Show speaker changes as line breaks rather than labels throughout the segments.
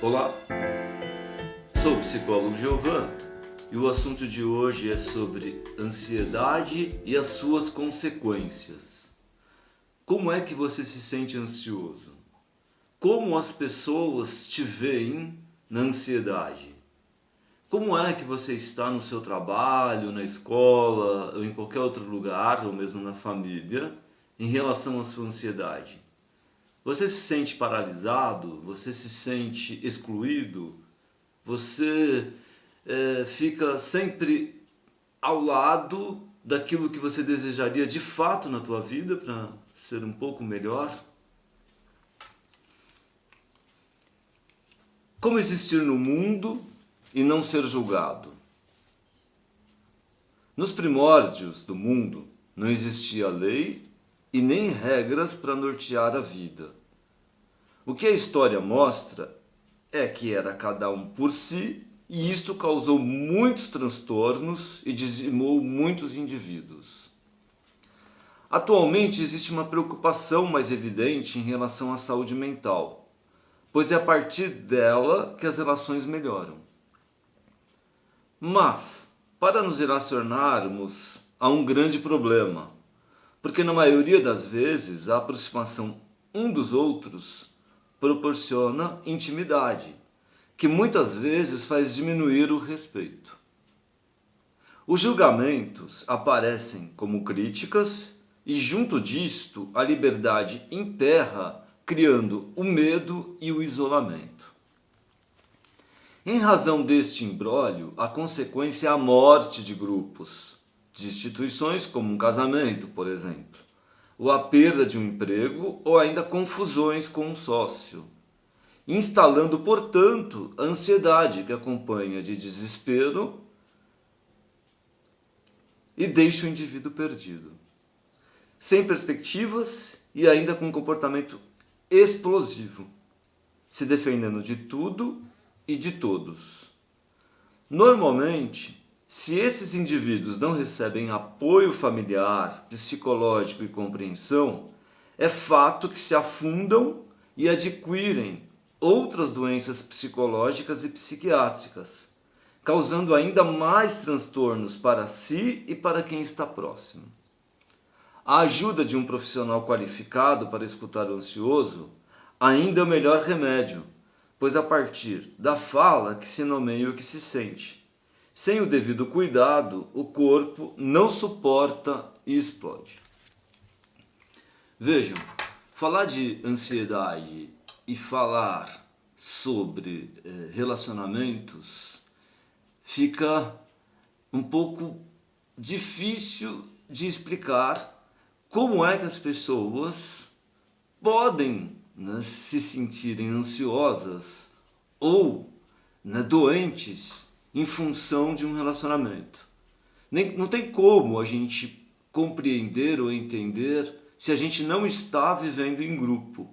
Olá, sou o psicólogo Giovan e o assunto de hoje é sobre ansiedade e as suas consequências. Como é que você se sente ansioso? Como as pessoas te veem na ansiedade? Como é que você está no seu trabalho, na escola ou em qualquer outro lugar, ou mesmo na família, em relação à sua ansiedade? Você se sente paralisado? Você se sente excluído? Você fica sempre ao lado daquilo que você desejaria de fato na tua vida para ser um pouco melhor? Como existir no mundo e não ser julgado? Nos primórdios do mundo não existia lei e nem regras para nortear a vida. O que a história mostra é que era cada um por si, e isto causou muitos transtornos e dizimou muitos indivíduos. Atualmente existe uma preocupação mais evidente em relação à saúde mental, pois é a partir dela que as relações melhoram. Mas, para nos relacionarmos, há um grande problema, porque na maioria das vezes a aproximação um dos outros proporciona intimidade, que muitas vezes faz diminuir o respeito. Os julgamentos aparecem como críticas e junto disto a liberdade emperra, criando o medo e o isolamento. Em razão deste imbróglio, a consequência é a morte de grupos, de instituições como um casamento, por exemplo, ou a perda de um emprego ou ainda confusões com um sócio, instalando, portanto, a ansiedade que acompanha de desespero e deixa o indivíduo perdido, sem perspectivas e ainda com um comportamento explosivo, se defendendo de tudo e de todos. Normalmente, se esses indivíduos não recebem apoio familiar, psicológico e compreensão, é fato que se afundam e adquirem outras doenças psicológicas e psiquiátricas, causando ainda mais transtornos para si e para quem está próximo. A ajuda de um profissional qualificado para escutar o ansioso ainda é o melhor remédio, pois a partir da fala que se nomeia o que se sente. Sem o devido cuidado, o corpo não suporta e explode. Vejam, falar de ansiedade e falar sobre relacionamentos fica um pouco difícil de explicar como é que as pessoas podem, né, se sentirem ansiosas ou, né, doentes em função de um relacionamento. Não tem como a gente compreender ou entender se a gente não está vivendo em grupo.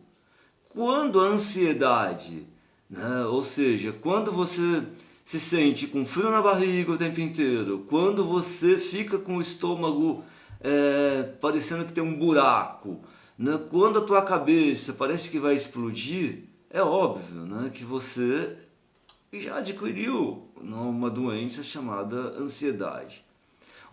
Quando a ansiedade, né, ou seja, quando você se sente com frio na barriga o tempo inteiro, quando você fica com o estômago parecendo que tem um buraco, né, quando a tua cabeça parece que vai explodir, é óbvio, né, que você já adquiriu uma doença chamada ansiedade.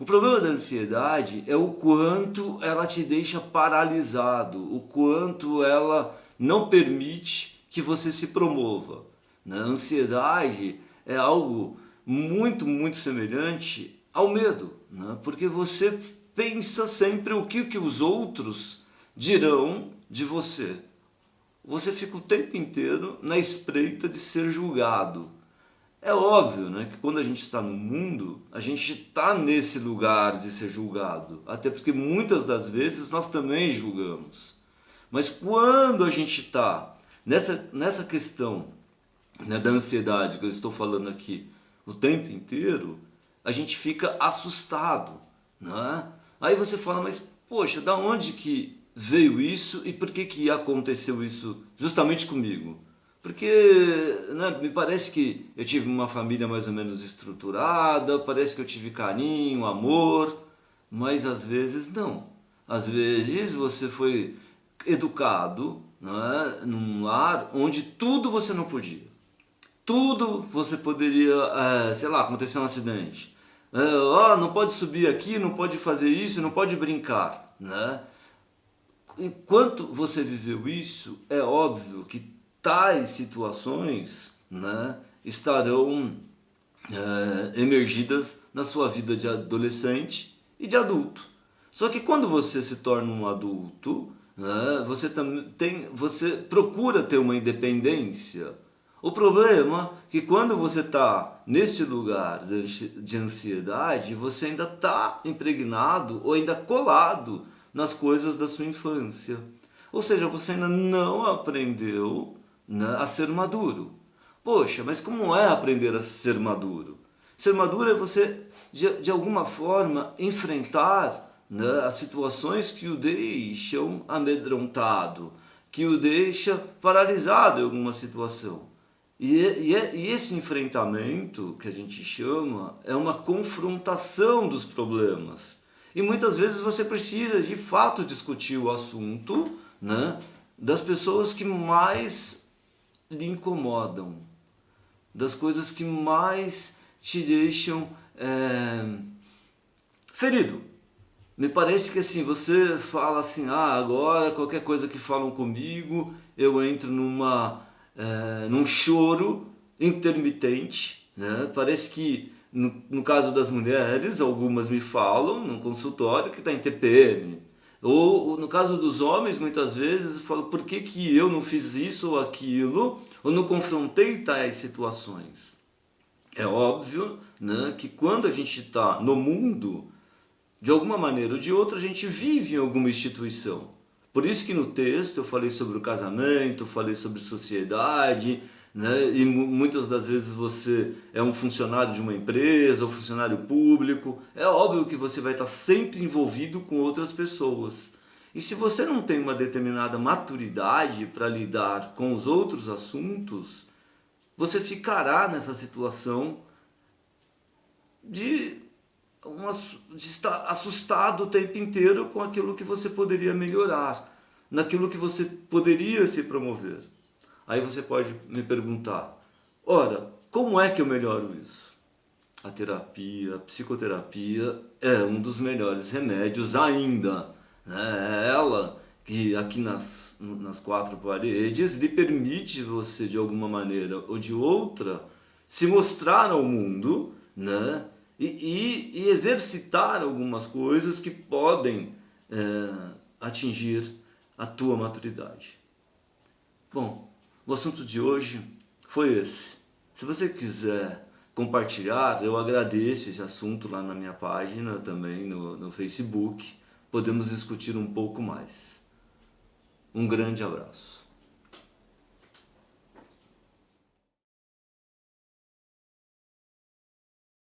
O problema da ansiedade é o quanto ela te deixa paralisado, o quanto ela não permite que você se promova. A ansiedade é algo muito semelhante ao medo, né? Porque você pensa sempre o que os outros dirão de você. Você fica o tempo inteiro na espreita de ser julgado. É óbvio, né, que quando a gente está no mundo, a gente está nesse lugar de ser julgado. Até porque muitas das vezes nós também julgamos. Mas quando a gente está nessa questão, né, da ansiedade que eu estou falando aqui o tempo inteiro, a gente fica assustado, né? Aí você fala, mas poxa, da onde que veio isso e por que aconteceu isso justamente comigo? Porque, né, me parece que eu tive uma família mais ou menos estruturada, parece que eu tive carinho, amor, mas às vezes não. Às vezes você foi educado, né, num lar onde tudo você não podia. tudo você poderia, sei lá, acontecer um acidente. Não pode subir aqui, não pode fazer isso, não pode brincar, né? Enquanto você viveu isso, é óbvio que tais situações, né, estarão emergidas na sua vida de adolescente e de adulto. Só que quando você se torna um adulto, né, você procura ter uma independência. O problema é que quando você está neste lugar de ansiedade, você ainda está impregnado ou ainda colado nas coisas da sua infância. Ou seja, você ainda não aprendeu, né, a ser maduro. Poxa, mas como é aprender a ser maduro? Ser maduro é você, de alguma forma, enfrentar, né, as situações que o deixam amedrontado, que o deixa paralisado em alguma situação. E esse enfrentamento, que a gente chama, é uma confrontação dos problemas. E muitas vezes você precisa, de fato, discutir o assunto, né, das pessoas que mais lhe incomodam, das coisas que mais te deixam ferido. Me parece que assim, você fala assim, agora qualquer coisa que falam comigo, eu entro num choro intermitente, né? Parece que no caso das mulheres, algumas me falam no consultório que está em TPM. Ou no caso dos homens, muitas vezes, eu falo, por que eu não fiz isso ou aquilo, ou não confrontei tais situações? É óbvio, né, que quando a gente está no mundo, de alguma maneira ou de outra, a gente vive em alguma instituição. Por isso que no texto eu falei sobre o casamento, falei sobre sociedade, né? E muitas das vezes você é um funcionário de uma empresa ou funcionário público. É óbvio que você vai estar sempre envolvido com outras pessoas. E se você não tem uma determinada maturidade para lidar com os outros assuntos, você ficará nessa situação de estar assustado o tempo inteiro com aquilo que você poderia melhorar, naquilo que você poderia se promover. Aí você pode me perguntar, ora, como é que eu melhoro isso? A terapia, a psicoterapia é um dos melhores remédios ainda, né? É ela que aqui nas quatro paredes lhe permite você de alguma maneira ou de outra se mostrar ao mundo, né? E exercitar algumas coisas que podem atingir a tua maturidade. Bom, o assunto de hoje foi esse. Se você quiser compartilhar, eu agradeço esse assunto lá na minha página, também no Facebook. Podemos discutir um pouco mais. Um grande abraço.